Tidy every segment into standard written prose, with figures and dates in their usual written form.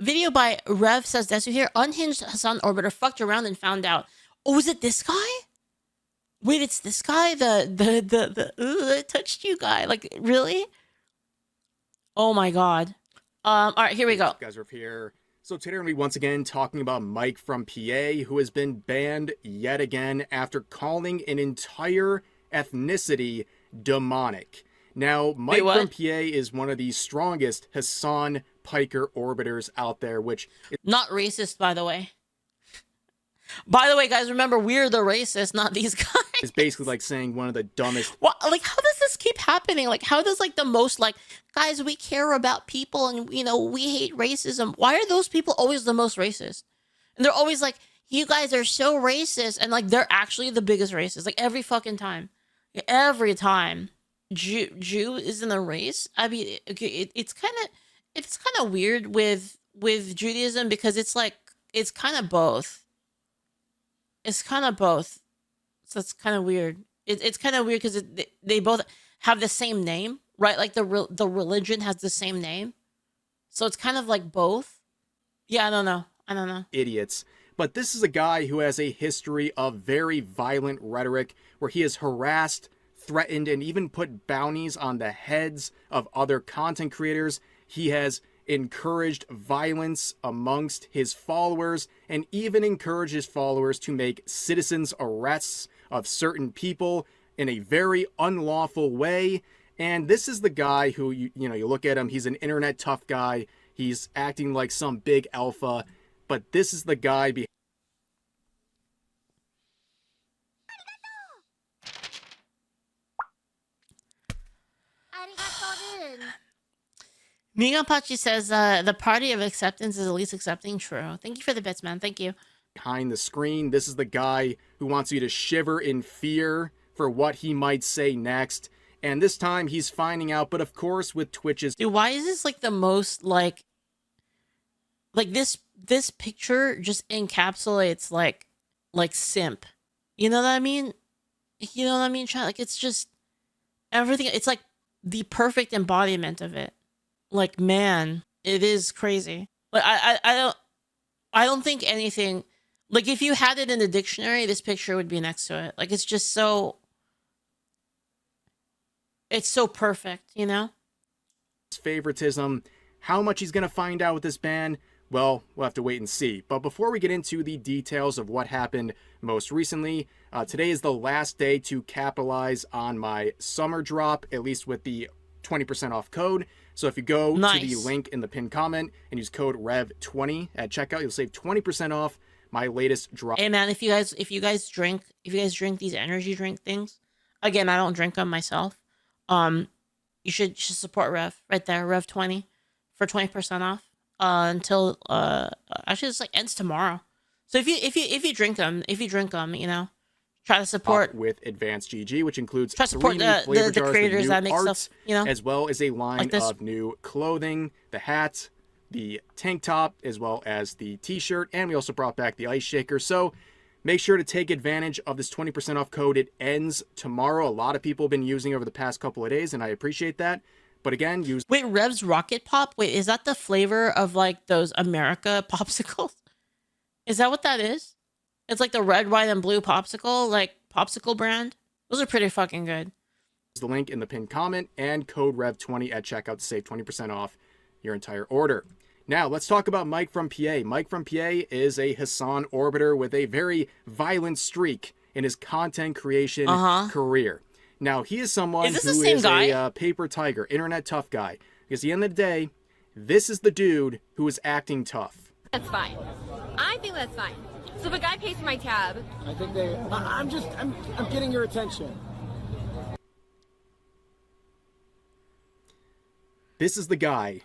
Video by Rev Says Desu here. Unhinged Hasan Orbiter fucked around and found out. Oh, is it this guy? Wait, it's this guy? The touched you guy. Like, really? Oh my god. All right, here we go. Guys are here. So today we're going to be once again talking about Mike from PA, who has been banned yet again after calling an entire ethnicity demonic. Now, Mike from PA is one of the strongest Hasan Piker orbiters out there, which is not racist, by the way. By the way, guys, remember, we're the racist, not these guys. It's basically like saying one of the dumbest. Well, like, how does this keep happening? Like, how does, like, the most, like, guys, we care about people and, you know, we hate racism. Why are those people always the most racist? And they're always like, you guys are so racist. And, like, they're actually the biggest racist. Like, every fucking time. Every time. Jew isn't a race. I mean, okay, it's kind of weird with Judaism because it's like, it's kind of both. It's kind of both. So it's kind of weird. It's kind of weird because they both have the same name, right? Like the religion has the same name. So it's kind of like both. Yeah, I don't know. Idiots. But this is a guy who has a history of very violent rhetoric where he has harassed, threatened, and even put bounties on the heads of other content creators. He has encouraged violence amongst his followers and even encouraged his followers to make citizens arrests of certain people in a very unlawful way. And this is the guy who, you look at him, he's an internet tough guy. He's acting like some big alpha, but this is the guy behind. Migapachi says, the party of acceptance is the least accepting. True. Thank you for the bits, man. Thank you. Behind the screen, this is the guy who wants you to shiver in fear for what he might say next. And this time he's finding out, but of course with Twitch's... Dude, why is this like the most like this picture just encapsulates like simp. You know what I mean? You know what I mean? Like, it's just everything. It's like the perfect embodiment of it. Like, man, it is crazy. Like, I don't think anything, like, if you had it in the dictionary, this picture would be next to it. Like, it's just so, it's so perfect, you know? Favoritism. How much he's gonna find out with this ban, well, we'll have to wait and see. But before we get into the details of what happened most recently, today is the last day to capitalize on my summer drop, at least with the 20% off code. So if you go to the link in the pinned comment and use code REV20 at checkout, you'll save 20% off my latest drop. Hey man, if you guys drink these energy drink things, again, I don't drink them myself. You should support Rev right there, Rev20 for 20% off. Until actually it's like ends tomorrow. So if you drink them, you know, try to support with Advanced GG, which includes try to support the creators that make stuff, you know, as well as a line like of new clothing, the hat, the tank top, as well as the t-shirt, and we also brought back the ice shaker. So make sure to take advantage of this 20% off code. It ends tomorrow. A lot of people have been using over the past couple of days, and I appreciate that. But again, use... Wait, Rev's Rocket Pop? Wait, is that the flavor of like those America popsicles? Is that what that is? It's like the red, white, and blue popsicle, like popsicle brand. Those are pretty fucking good. The link in the pinned comment and code REV20 at checkout to save 20% off your entire order. Now, let's talk about Mike from PA. Mike from PA is a Hasan Orbiter with a very violent streak in his content creation career. Now, he is someone who is a paper tiger, internet tough guy. Because at the end of the day, this is the dude who is acting tough. That's fine. I think that's fine. So if a guy pays for my tab... I think I'm getting your attention. This is the guy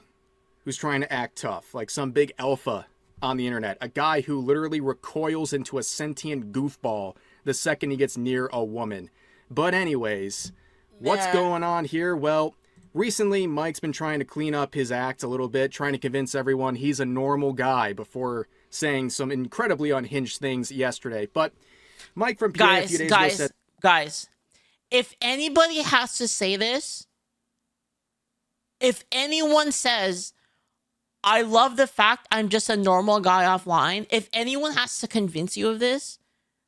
who's trying to act tough, like some big alpha on the internet. A guy who literally recoils into a sentient goofball the second he gets near a woman. But anyways, what's going on here? Well, recently Mike's been trying to clean up his act a little bit, trying to convince everyone he's a normal guy before saying some incredibly unhinged things yesterday. But Mike from PA a few days ago said... Guys, if anybody has to say this, if anyone says, I love the fact I'm just a normal guy offline. If anyone has to convince you of this,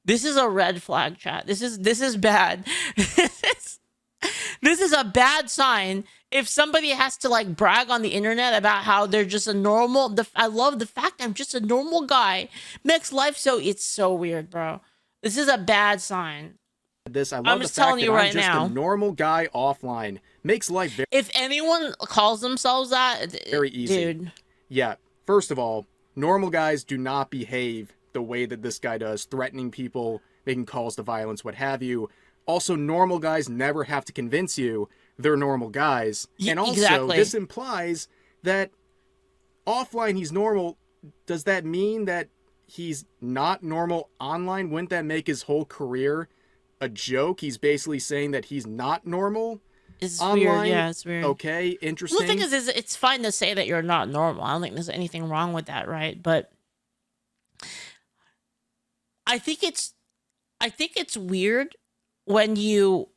this is a red flag, chat. This is bad. This is a bad sign. If somebody has to like brag on the internet about how they're just a normal, I love the fact I'm just a normal guy. Makes life so, it's so weird, bro. This is a bad sign. This, I love I'm the just fact telling that you right I'm just now. a normal guy offline. Makes life very, If anyone calls themselves that, very easy. dude. Yeah, first of all, normal guys do not behave the way that this guy does, threatening people, making calls to violence, what have you. Also, normal guys never have to convince you they're normal guys. And also, Exactly. this implies that offline he's normal. Does that mean that he's not normal online? Wouldn't that make his whole career a joke? He's basically saying that he's not normal It's online. weird. Yeah, it's weird. Okay, interesting. Well, the thing is it's fine to say that you're not normal. I don't think there's anything wrong with that, right? But I think it's weird when you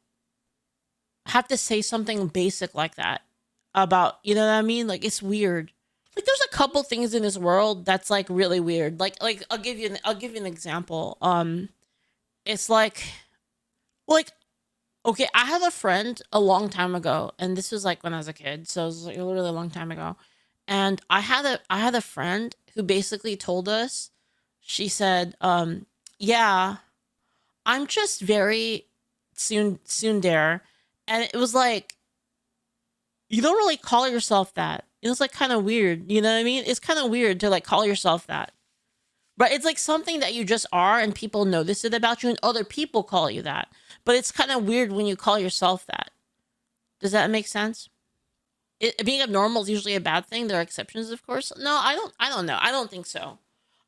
have to say something basic like that about, you know what I mean? Like, it's weird. Like, there's a couple things in this world that's like really weird. Like I'll give you an example. It's like okay, I had a friend a long time ago, and this was like when I was a kid, so it was like literally a long time ago. And I had a friend who basically told us, she said, yeah, I'm just very tsundere. And it was like, you don't really call yourself that. It was like kind of weird. You know what I mean? It's kind of weird to like call yourself that. But it's like something that you just are, and people notice it about you, and other people call you that. But it's kind of weird when you call yourself that. Does that make sense? Being abnormal is usually a bad thing. There are exceptions, of course. No, I don't know. I don't think so.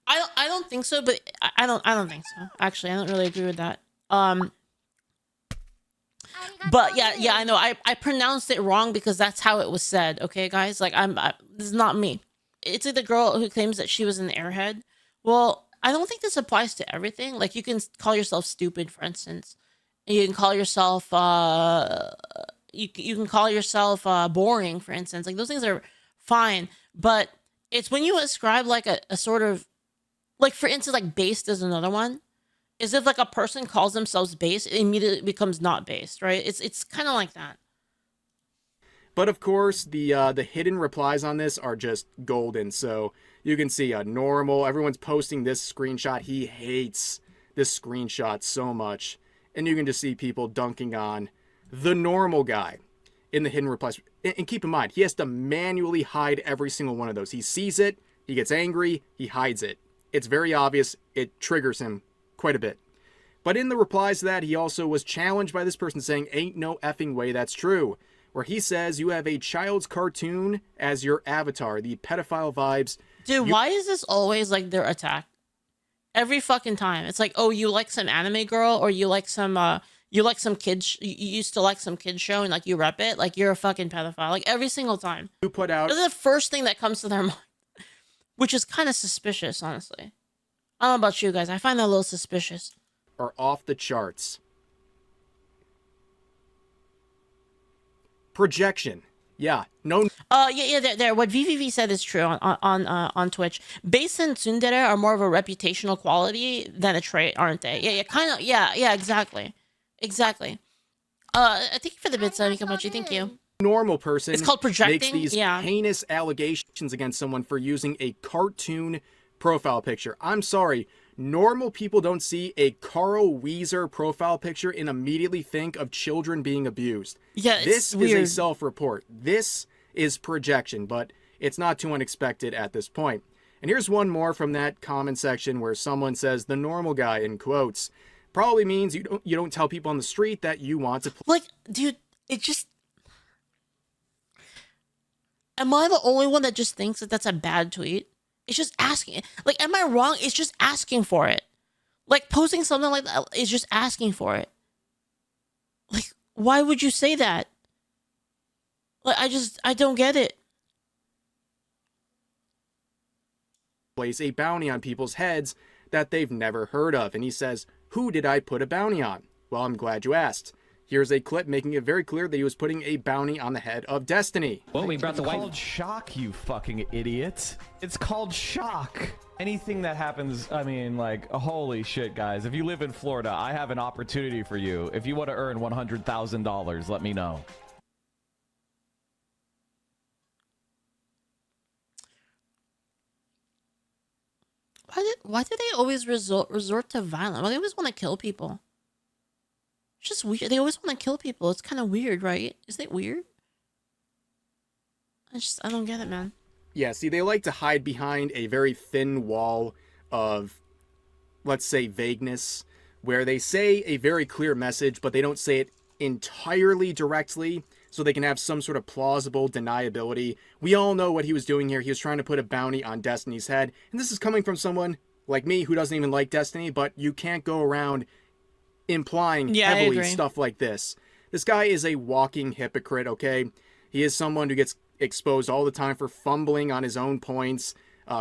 I don't think so, but I don't think so. Actually, I don't really agree with that. But yeah, I know. I pronounced it wrong because that's how it was said. Okay, guys, like this is not me. It's like the girl who claims that she was an airhead. Well, I don't think this applies to everything. Like, you can call yourself stupid, for instance. You can call yourself you can call yourself boring, for instance. Like, those things are fine, but it's when you ascribe like a sort of, like, for instance, like based is another one. Is if like a person calls themselves based, it immediately becomes not based, right? It's kind of like that. But of course, the hidden replies on this are just golden. So you can see a normal, everyone's posting this screenshot. He hates this screenshot so much. And you can just see people dunking on the normal guy in the hidden replies. And keep in mind, he has to manually hide every single one of those. He sees it, he gets angry, he hides it. It's very obvious, it triggers him quite a bit. But in the replies to that, he also was challenged by this person saying, ain't no effing way that's true. Where he says, you have a child's cartoon as your avatar, the pedophile vibes. Dude, why is this always like their attack? Every fucking time. It's like, oh, you like some anime girl, or you like some kids, you used to like some kids show and like you rep it, like you're a fucking pedophile. Like every single time. You put out. This is the first thing that comes to their mind, which is kind of suspicious, honestly. I don't know about you guys. I find that a little suspicious. Are off the charts. Projection. Yeah. No. There. What VVV said is true on Twitch. Base and tsundere are more of a reputational quality than a trait, aren't they? Yeah, kind of. Yeah, exactly. Thank you for the bits, Mikamochi. Thank you. Normal person. It's called projecting. Makes these heinous allegations against someone for using a cartoon profile picture. I'm sorry. Normal people don't see a Carl Weezer profile picture and immediately think of children being abused. Yeah, this weird. is a self-report. This is projection, but it's not too unexpected at this point. And here's one more from that comment section where someone says the normal guy in quotes probably means you don't tell people on the street that you want to like, dude, it just, am I the only one that just thinks that that's a bad tweet? It's just asking. Like, am I wrong? It's just asking for it. Like, posting something like that is just asking for it. Like, why would you say that? Like, I don't get it. place a bounty on people's heads that they've never heard of. And he says, who did I put a bounty on? Well, I'm glad you asked. Here's a clip making it very clear that he was putting a bounty on the head of Destiny. Well, we brought the It's white. called shock, you fucking idiot. It's called shock. Anything that happens, I mean, like, holy shit, guys. If you live in Florida, I have an opportunity for you. If you want to earn $100,000, let me know. Why do they always resort to violence? Why they always want to kill people? It's just weird. They always want to kill people. It's kind of weird, right? Isn't it weird? I don't get it, man. Yeah, see, they like to hide behind a very thin wall of, let's say, vagueness, where they say a very clear message, but they don't say it entirely directly, so they can have some sort of plausible deniability. We all know what he was doing here. He was trying to put a bounty on Destiny's head, and this is coming from someone like me who doesn't even like Destiny, but you can't go around implying heavily stuff like this. This guy is a walking hypocrite, okay? He is someone who gets exposed all the time for fumbling on his own points.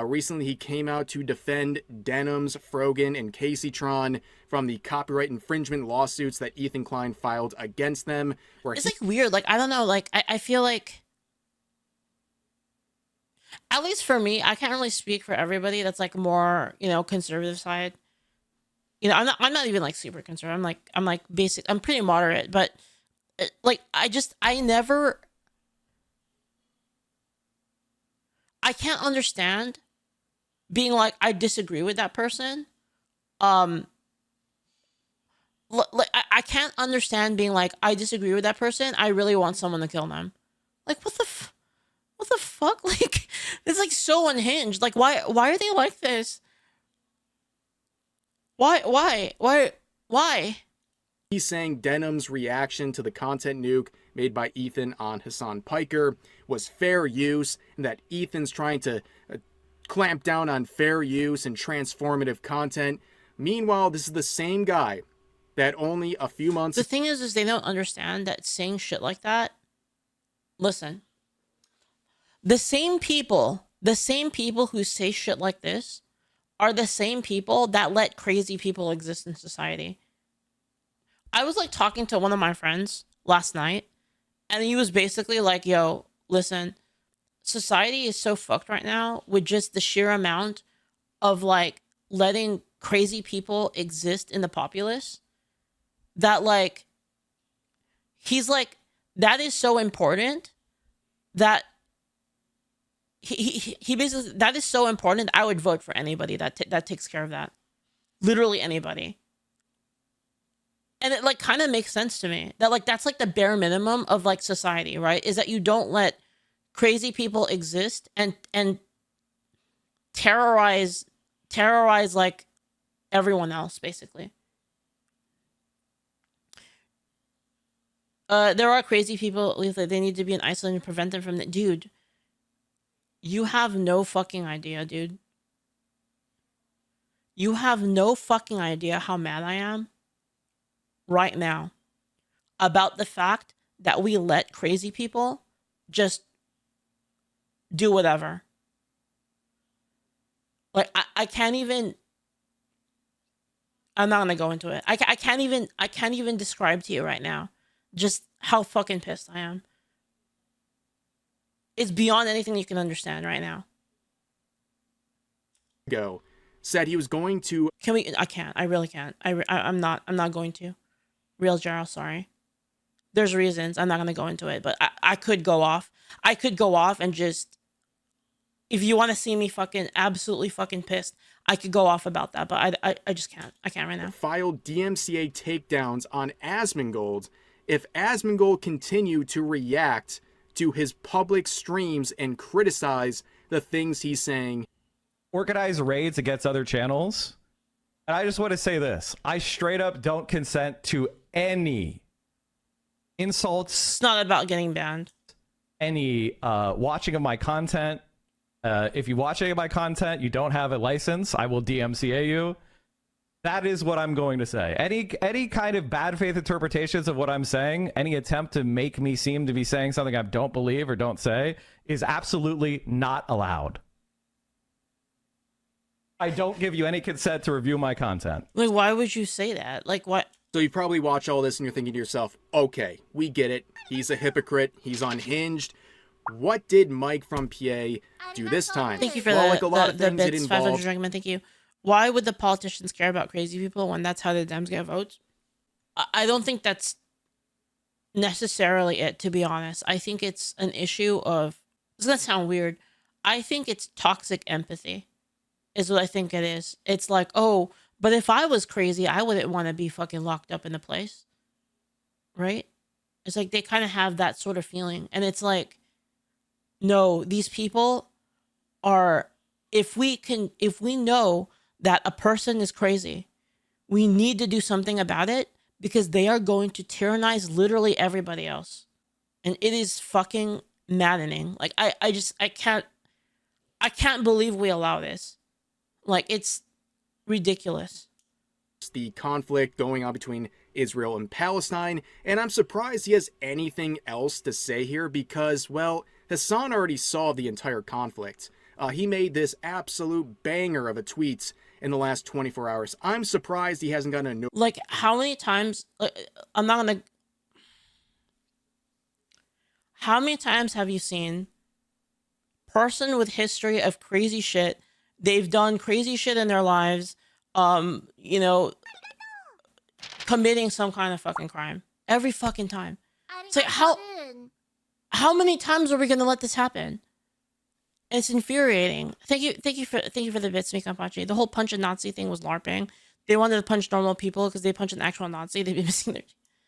Recently, he came out to defend Denims, Frogan, and Caseytron from the copyright infringement lawsuits that Ethan Klein filed against them. Where It's like weird. Like, I don't know. Like, I feel like, at least for me, I can't really speak for everybody that's like more, you know, conservative side. You know, I'm not even like super conservative. I'm like basic. I'm pretty moderate, but like, I can't understand being like, I disagree with that person. Like, I can't understand being like, I disagree with that person. I really want someone to kill them. Like, what the fuck? Like, it's like so unhinged. Like, why are they like this? Why? he's saying Denim's reaction to the content nuke made by Ethan on Hasan Piker was fair use, and that Ethan's trying to clamp down on fair use and transformative content. Meanwhile, this is the same guy that only a few months... The thing is they don't understand that saying shit like that... Listen. The same people who say shit like this are the same people that let crazy people exist in society. I was like talking to one of my friends last night, and he was basically like, yo, listen, society is so fucked right now with just the sheer amount of like letting crazy people exist in the populace that like, he's like, that is so important that he basically, that is so important. I would vote for anybody that takes care of that. Literally anybody. And it like kind of makes sense to me that like, that's like the bare minimum of like society, right? Is that you don't let crazy people exist and terrorize like everyone else, basically. There are crazy people, they need to be in isolation to prevent them from the... Dude, you have no fucking idea, dude. You have no fucking idea how mad I am right now about the fact that we let crazy people just do whatever. Like, I can't even... I'm not gonna go into it. I can't even describe to you right now just how fucking pissed I am. It's beyond anything you can understand right now. Said he was going to... Can we... I can't. I really can't. I'm not going to. Real Jarrell, sorry. There's reasons. I'm not going to go into it, but I could go off. I could go off and just... If you want to see me fucking absolutely fucking pissed, I could go off about that, but I just can't. I can't right now. Filed DMCA takedowns on Asmongold if Asmongold continued to react to his public streams and criticize the things he's saying. Organize raids against other channels. And I just want to say this. I straight up don't consent to any insults. It's not about getting banned. Any watching of my content. If you watch any of my content, you don't have a license, I will DMCA you. That is what I'm going to say. Any kind of bad faith interpretations of what I'm saying, any attempt to make me seem to be saying something I don't believe or don't say, is absolutely not allowed. I don't give you any consent to review my content. Like, why would you say that? Like, what? So you probably watch all this and you're thinking to yourself, okay, we get it. He's a hypocrite. He's unhinged. What did Mike from PA do this time? Thank you for like a lot of the things, it bits. 500 involved Dragonman, thank you. Why would the politicians care about crazy people when that's how the Dems get votes? I don't think that's necessarily it, to be honest. I think it's an issue of, it's gonna sound weird, I think it's toxic empathy is what I think it is. It's like, oh, but if I was crazy, I wouldn't want to be fucking locked up in a place, right? It's like they kind of have that sort of feeling, and it's like, no, these people are, if we know that a person is crazy, we need to do something about it, because they are going to tyrannize literally everybody else. And it is fucking maddening. Like, I can't believe we allow this. Like, it's ridiculous. the conflict going on between Israel and Palestine, and I'm surprised he has anything else to say here because, well, Hasan already saw the entire conflict. He made this absolute banger of a tweet in the last 24 hours. I'm surprised he hasn't gotten a no. Like, how many times, I'm not gonna, how many times have you seen person with history of crazy shit, they've done crazy shit in their lives, you know, committing some kind of fucking crime every fucking time? It's like, how many times are we gonna let this happen? It's infuriating. Thank you for the bits, Mikampachi. The whole punch a Nazi thing was LARPing. They wanted to punch normal people because they punch an actual Nazi. They'd be missing their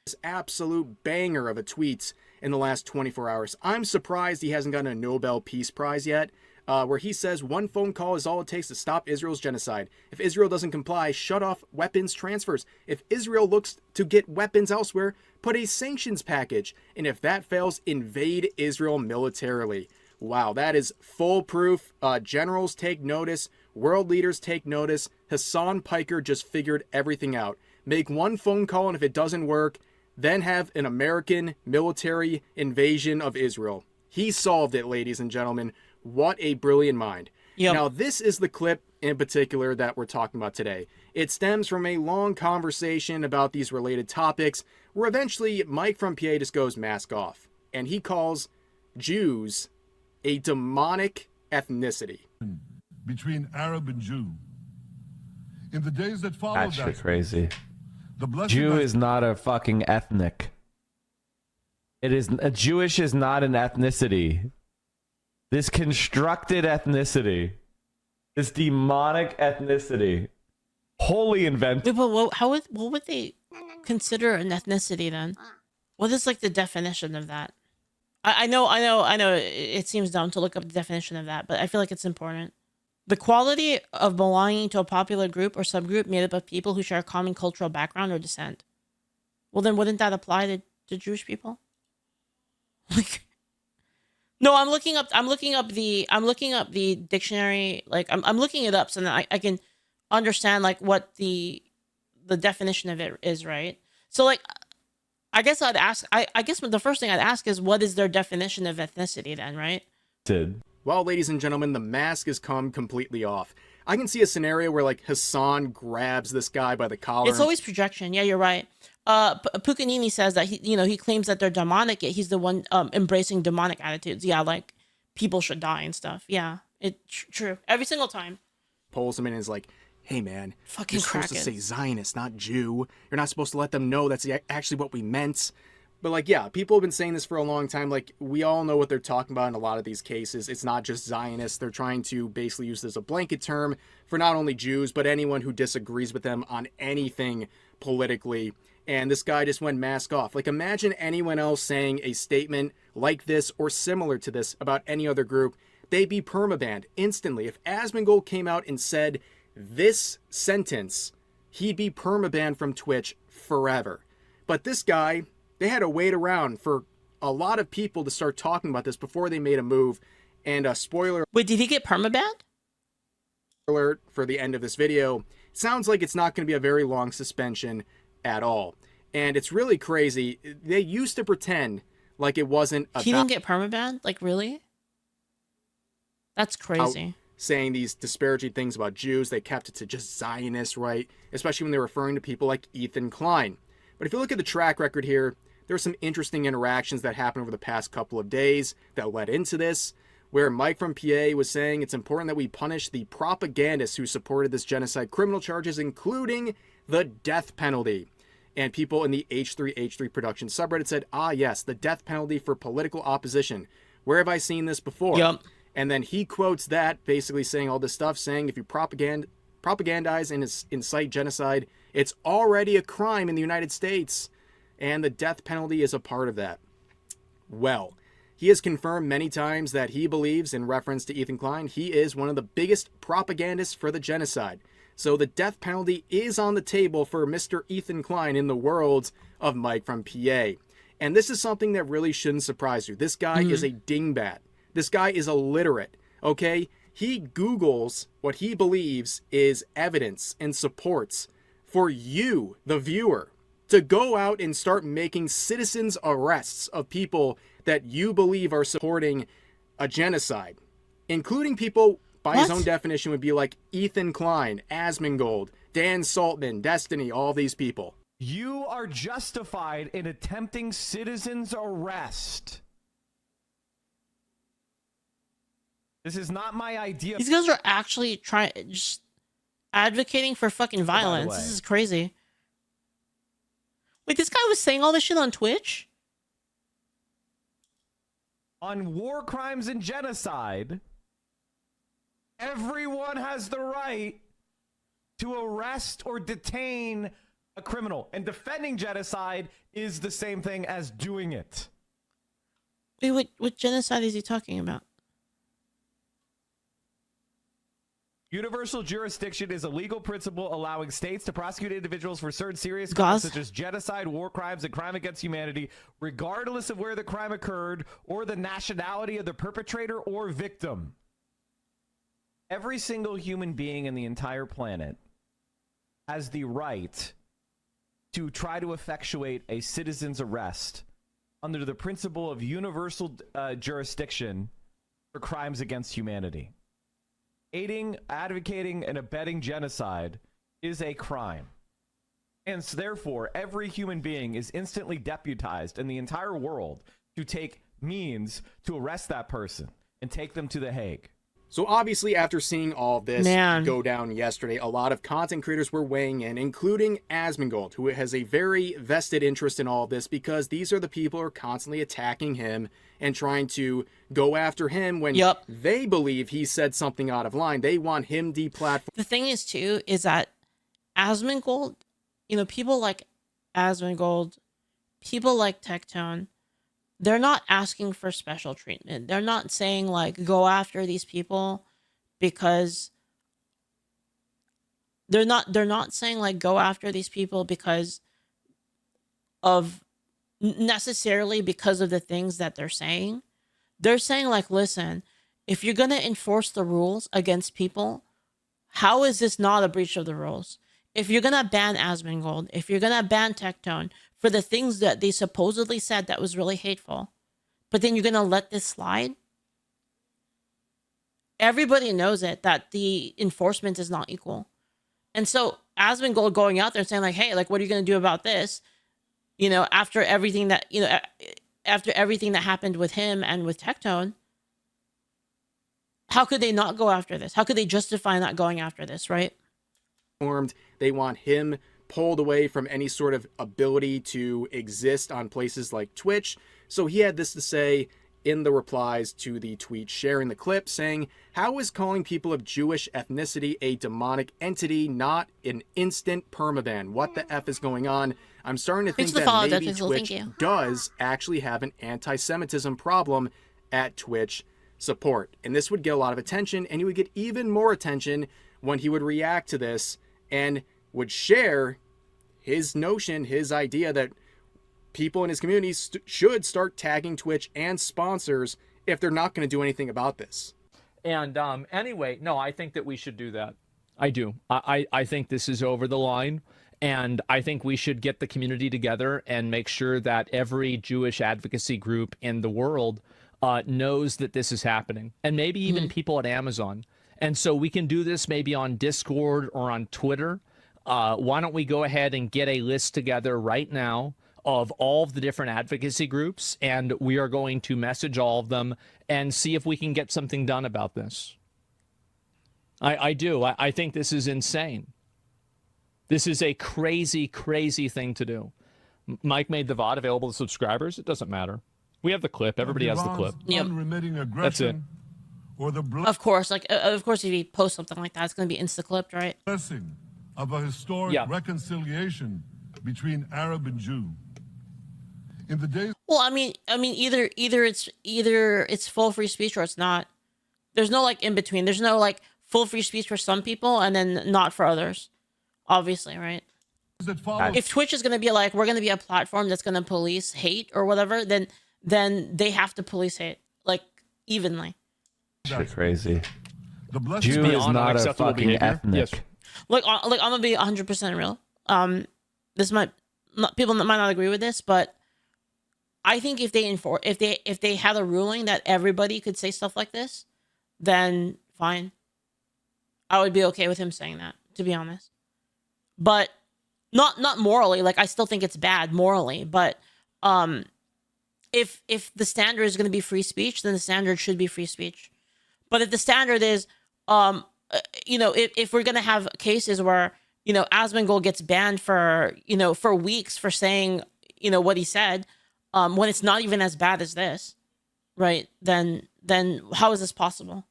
This absolute banger of a tweet in the last 24 hours. I'm surprised he hasn't gotten a Nobel Peace Prize yet, where he says one phone call is all it takes to stop Israel's genocide. If Israel doesn't comply, shut off weapons transfers. If Israel looks to get weapons elsewhere, put a sanctions package. And if that fails, invade Israel militarily. Wow, that is foolproof. Generals take notice. World leaders take notice. Hasan Piker just figured everything out. Make one phone call, and if it doesn't work, then have an American military invasion of Israel. He solved it, ladies and gentlemen. What a brilliant mind. Yep. Now, this is the clip in particular that we're talking about today. It stems from a long conversation about these related topics, where eventually Mike from PA just goes mask off, and he calls Jews a demonic ethnicity. Between Arab and Jew. In the days that followed That's that, crazy. the blessed Jew night- is not a fucking ethnic. It is a Jewish is not an ethnicity. This constructed ethnicity, this demonic ethnicity, wholly invented. Wait, but what would they consider an ethnicity then? What is like the definition of that? I know. It seems dumb to look up the definition of that, but I feel like it's important. The quality of belonging to a popular group or subgroup made up of people who share a common cultural background or descent. Well, then wouldn't that apply to Jewish people? Like, no, I'm looking up the dictionary. Like, I'm looking it up so that I can understand like what the definition of it is, right? So like, I guess I'd ask. I guess the first thing I'd ask is, what is their definition of ethnicity then, right? Well, ladies and gentlemen, the mask has come completely off. I can see a scenario where, like, Hasan grabs this guy by the collar. It's always projection. Yeah, you're right. Pucanini says that he claims that they're demonic, yet he's the one embracing demonic attitudes. Yeah, like people should die and stuff. Yeah, true. Every single time. Pulls him in and is like, hey, man, Fucking you're supposed to crackers. say Zionist, not Jew. You're not supposed to let them know that's actually what we meant. But, like, yeah, people have been saying this for a long time. Like, we all know what they're talking about in a lot of these cases. It's not just Zionists. They're trying to basically use this as a blanket term for not only Jews, but anyone who disagrees with them on anything politically. And this guy just went mask off. Like, imagine anyone else saying a statement like this or similar to this about any other group. They'd be permabanned instantly. If Asmongold came out and said this sentence, he'd be permabanned from Twitch forever. But this guy, they had to wait around for a lot of people to start talking about this before they made a move. And spoiler Wait, did he get permabanned? alert for the end of this video, sounds like it's not going to be a very long suspension at all. And it's really crazy. They used to pretend like it wasn't He about didn't get permabanned? Like, really? That's crazy. saying these disparaging things about Jews. They kept it to just Zionists, right? Especially when they're referring to people like Ethan Klein. But if you look at the track record here, there are some interesting interactions that happened over the past couple of days that led into this, where Mike from PA was saying it's important that we punish the propagandists who supported this genocide criminal charges, including the death penalty. And people in the H3H3 production subreddit said, ah, yes, the death penalty for political opposition. Where have I seen this before? Yep. And then he quotes that, basically saying all this stuff, saying if you propagandize and incite genocide, it's already a crime in the United States. And the death penalty is a part of that. Well, he has confirmed many times that he believes, in reference to Ethan Klein, he is one of the biggest propagandists for the genocide. So the death penalty is on the table for Mr. Ethan Klein in the world of Mike from PA. And this is something that really shouldn't surprise you. This guy is a dingbat. This guy is illiterate, okay? He Googles what he believes is evidence and supports for you, the viewer, to go out and start making citizens' arrests of people that you believe are supporting a genocide, including people, by his own definition, would be like Ethan Klein, Asmongold, Dan Saltman, Destiny, all these people. You are justified in attempting citizen's arrest. This is not my idea. These guys are actually just advocating for fucking violence. This is crazy. Wait, this guy was saying all this shit on Twitch? On war crimes and genocide, everyone has the right to arrest or detain a criminal. And defending genocide is the same thing as doing it. Wait, what genocide is he talking about? Universal jurisdiction is a legal principle allowing states to prosecute individuals for certain serious crimes such as genocide, war crimes, and crime against humanity, regardless of where the crime occurred or the nationality of the perpetrator or victim. Every single human being in the entire planet has the right to try to effectuate a citizen's arrest under the principle of universal jurisdiction for crimes against humanity. Aiding, advocating, and abetting genocide is a crime. And so therefore, every human being is instantly deputized in the entire world to take means to arrest that person and take them to The Hague. So obviously, after seeing all this go down yesterday, a lot of content creators were weighing in, including Asmongold, who has a very vested interest in all of this because these are the people who are constantly attacking him and trying to go after him when they believe he said something out of line. They want him deplatformed. The thing is, too, is that Asmongold, people like Asmongold, people like Tectone, they're not asking for special treatment. They're not saying, like, go after these people because they're not saying, like, go after these people because of necessarily because of the things that they're saying. They're saying, like, listen, if you're going to enforce the rules against people, how is this not a breach of the rules? If you're going to ban Asmongold, if you're going to ban Tectone for the things that they supposedly said that was really hateful, but then you're going to let this slide? Everybody knows it, that the enforcement is not equal. And so Asmongold going out there saying, like, hey, like, what are you going to do about this? After everything that, after everything that happened with him and with Tectone, how could they not go after this? How could they justify not going after this, right? They want him pulled away from any sort of ability to exist on places like Twitch. So he had this to say in the replies to the tweet sharing the clip, saying, how is calling people of Jewish ethnicity a demonic entity not an instant permaban? What the F is going on? I'm starting to think that maybe Twitch does actually have an anti-Semitism problem at Twitch support. And this would get a lot of attention, and he would get even more attention when he would react to this and would share his notion, his idea that people in his community should start tagging Twitch and sponsors if they're not going to do anything about this. And anyway, no, I think that we should do that. I do. I think this is over the line. And I think we should get the community together and make sure that every Jewish advocacy group in the world knows that this is happening. And maybe even people at Amazon. And so we can do this maybe on Discord or on Twitter. why don't we go ahead and get a list together right now of all of the different advocacy groups, and we are going to message all of them and see if we can get something done about this. I do. I think this is insane. This is a crazy, crazy thing to do. Mike made the VOD available to subscribers. It doesn't matter. We have the clip. Everybody has the clip. Unremitting aggression That's it. Or the Of course, if you post something like that, it's going to be insta-clipped, right? blessing of a historic reconciliation between Arab and Jew. In the days Well, I mean, either it's full free speech or it's not. There's no like in between. There's no like full free speech for some people and then not for others. Obviously, right? that followed, If Twitch is going to be like, we're going to be a platform that's going to police hate or whatever, then they have to police hate like evenly. Shit crazy. the blessing Jew is Beyond not a unacceptable fucking behavior. ethnic. Yes. Look, I'm gonna be 100% real. This might not, people might not agree with this, but I think if they had a ruling that everybody could say stuff like this, then fine. I would be okay with him saying that, to be honest. But not morally. Like I still think it's bad morally, but if the standard is going to be free speech, then the standard should be free speech. But if the standard is if we're going to have cases where Asmongold gets banned for weeks for saying what he said, when it's not even as bad as this, right? Then how is this possible?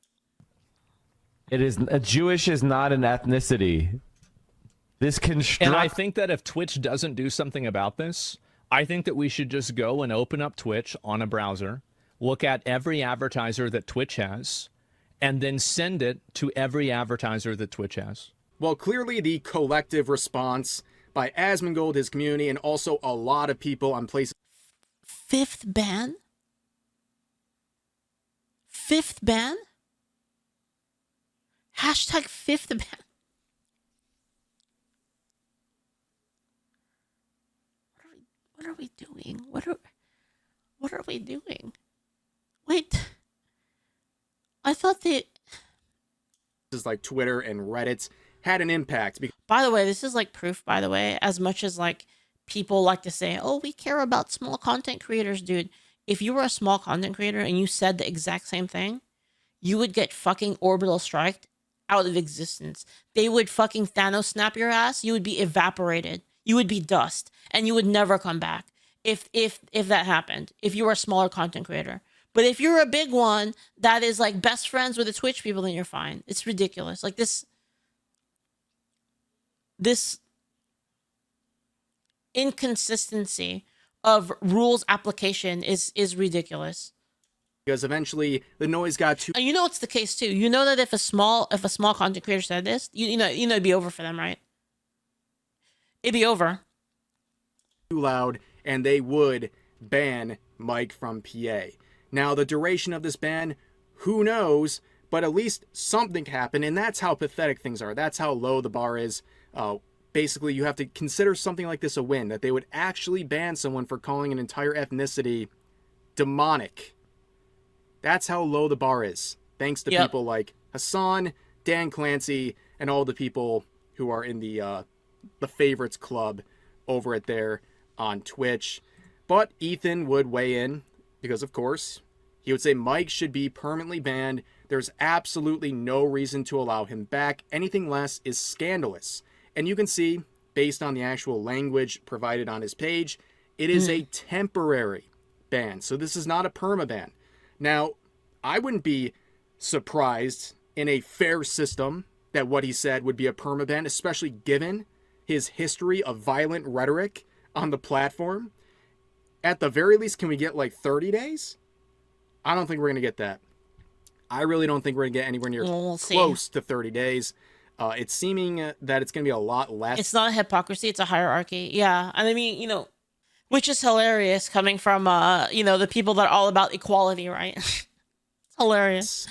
It is Jewish is not an ethnicity. This construct. And I think that if Twitch doesn't do something about this, I think that we should just go and open up Twitch on a browser, look at every advertiser that Twitch has, and then send it to every advertiser that Twitch has. Well, clearly the collective response by Asmongold, his community, and also a lot of people on places. Fifth ban? Fifth ban? Hashtag fifth ban. What are we doing? What are we doing? Wait. I thought that... like Twitter and Reddit had an impact. By the way, this is like proof, by the way, as much as like people like to say, oh, we care about small content creators, dude. If you were a small content creator and you said the exact same thing, you would get fucking orbital striked out of existence. They would fucking Thanos snap your ass. You would be evaporated. You would be dust and you would never come back if that happened, if you were a smaller content creator. But if you're a big one that is like best friends with the Twitch people, then you're fine. It's ridiculous. Like this inconsistency of rules application is ridiculous. Because eventually the noise got too... And you know it's the case too. You know that if a small content creator said this, you know it'd be over for them, right? It'd be over. Too loud, and they would ban Mike from PA. Now, the duration of this ban, who knows, but at least something happened, and that's how pathetic things are. That's how low the bar is. Basically, you have to consider something like this a win, that they would actually ban someone for calling an entire ethnicity demonic. That's how low the bar is, thanks to people like Hasan, Dan Clancy, and all the people who are in the favorites club over at there on Twitch. But Ethan would weigh in, because of course, he would say Mike should be permanently banned. There's absolutely no reason to allow him back. Anything less is scandalous. And you can see, based on the actual language provided on his page, it is a temporary ban. So this is not a permaban. Now, I wouldn't be surprised in a fair system that what he said would be a permaban, especially given his history of violent rhetoric on the platform. At the very least, can we get like 30 days? I don't think we're going to get that. I really don't think we're going to get anywhere near close to 30 days. It's seeming that it's going to be a lot less. It's not a hypocrisy, it's a hierarchy. Yeah. And I mean, which is hilarious coming from, the people that are all about equality, right? It's hilarious.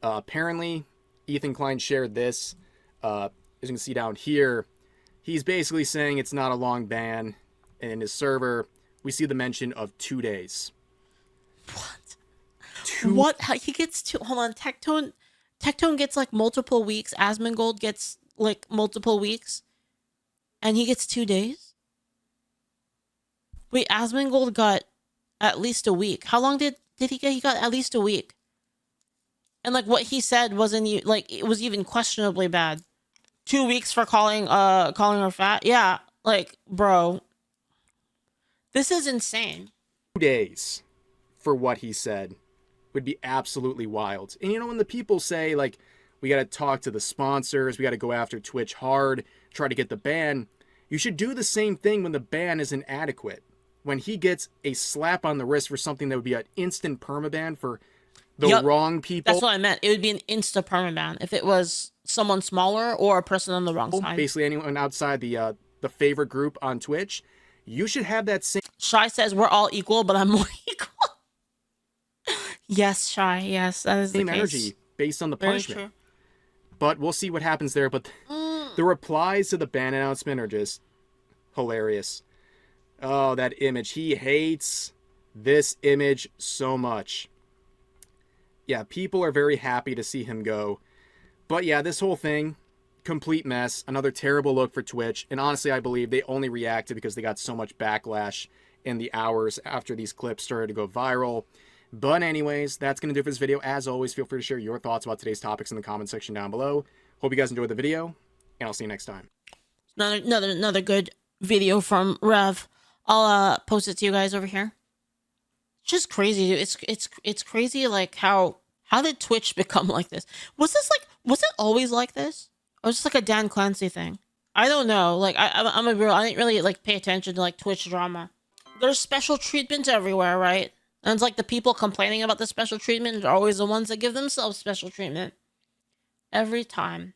Apparently, Ethan Klein shared this. As you can see down here, he's basically saying it's not a long ban. And in his server, we see the mention of 2 days. What? What? He gets hold on, Tectone gets like multiple weeks. Asmongold gets like multiple weeks. And he gets 2 days? Wait, Asmongold got at least a week. How long did he get? He got at least a week. And like what he said wasn't like, it was even questionably bad. 2 weeks for calling her fat? Yeah, like, bro. This is insane. 2 days for what he said would be absolutely wild. And you know, when the people say, like, we got to talk to the sponsors, we got to go after Twitch hard, try to get the ban, you should do the same thing when the ban is inadequate. When he gets a slap on the wrist for something that would be an instant permaban for the wrong people. That's what I meant. It would be an insta permaban if it was someone smaller or a person on the wrong side. Basically anyone outside the favorite group on Twitch, you should have that same... Shy says we're all equal, but I'm more equal. Yes, Shy. Yes, that is the same case. energy based on the Very punishment. true. But we'll see what happens there. But the replies to the ban announcement are just hilarious. Oh, that image. He hates this image so much. Yeah, people are very happy to see him go. But yeah, this whole thing, complete mess. Another terrible look for Twitch. And honestly, I believe they only reacted because they got so much backlash in the hours after these clips started to go viral. But anyways, that's going to do it for this video. As always, feel free to share your thoughts about today's topics in the comment section down below. Hope you guys enjoyed the video, and I'll see you next time. Another good video from Rev. I'll post it to you guys over here. It's just crazy, dude. It's crazy, like how did Twitch become like this? Was it always like this? Or was it like a Dan Clancy thing? I don't know. Like I'm a real, I didn't really like pay attention to like Twitch drama. There's special treatment everywhere, right? And it's like the people complaining about the special treatment are always the ones that give themselves special treatment. Every time.